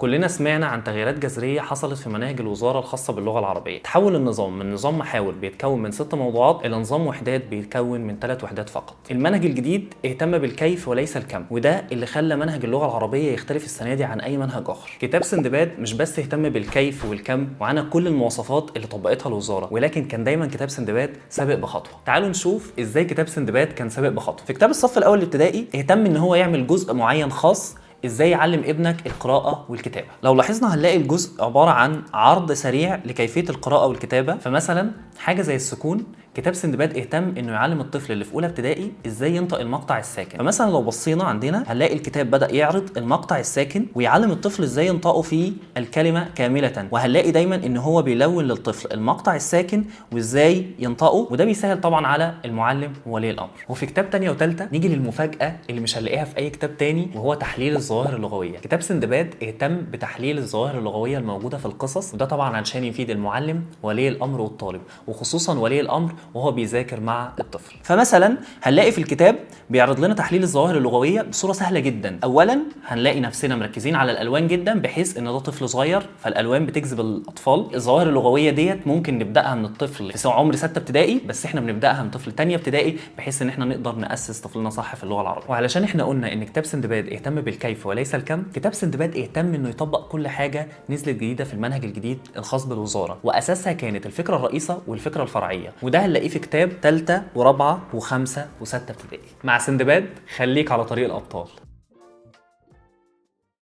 كلنا سمعنا عن تغييرات جذرية حصلت في مناهج الوزارة الخاصة باللغة العربية. تحول النظام من نظام محاور بيتكون من 6 موضوعات إلى نظام وحدات بيتكون من 3 وحدات فقط. المنهج الجديد اهتم بالكيف وليس الكم، وده اللي خلى منهج اللغة العربية يختلف السنة دي عن أي منهج آخر. كتاب سندباد مش بس اهتم بالكيف والكم وعن كل المواصفات اللي طبقتها الوزارة، ولكن كان دايما كتاب سندباد سابق بخطوة. تعالوا نشوف ازاي كتاب سندباد كان سابق بخطوة. في كتاب الصف الأول الابتدائي اهتم إن هو يعمل جزء معين خاص ازاي يعلم ابنك القراءة والكتابة. لو لاحظنا هنلاقي الجزء عبارة عن عرض سريع لكيفية القراءة والكتابة. فمثلا حاجة زي السكون، كتاب سندباد اهتم انه يعلم الطفل اللي في اولى ابتدائي ازاي ينطق المقطع الساكن. فمثلا لو بصينا عندنا هنلاقي الكتاب بدأ يعرض المقطع الساكن ويعلم الطفل ازاي ينطقه في الكلمة كاملة، وهنلاقي دايما ان هو بيلون للطفل المقطع الساكن وازاي ينطقه، وده بيسهل طبعا على المعلم وولي الامر. وفي كتاب تانية وتالتة نيجي للمفاجأة اللي مش هنلاقيها في اي كتاب تاني، وهو تحليل الظواهر اللغوية. كتاب سندباد اهتم بتحليل الظواهر اللغوية الموجودة في القصص، وده طبعا علشان يفيد المعلم ولي الامر والطالب، وخصوصا ولي الامر وهو بيذاكر مع الطفل. فمثلا هنلاقي في الكتاب بيعرض لنا تحليل الظواهر اللغويه بصوره سهله جدا. اولا هنلاقي نفسنا مركزين على الالوان جدا، بحيث ان ده طفل صغير فالالوان بتجذب الاطفال. الظواهر اللغويه ديت ممكن نبداها من الطفل في عمر 6 ابتدائي، بس احنا بنبداها من طفل 8 ابتدائي بحيث ان احنا نقدر ناسس طفلنا صح في اللغه العربيه. وعلشان احنا قلنا ان كتاب سندباد اهتم بالكيف وليس الكم، كتاب سندباد اهتم انه يطبق كل حاجه نزلت جديده في المنهج الجديد الخاص بالوزاره، واساسها كانت الفكره الرئيسه والفكره الفرعيه، وده هنلاقيه في كتاب 3 ورابعة وخمسة وستة ابتدائي. مع سندباد خليك على طريق الأبطال.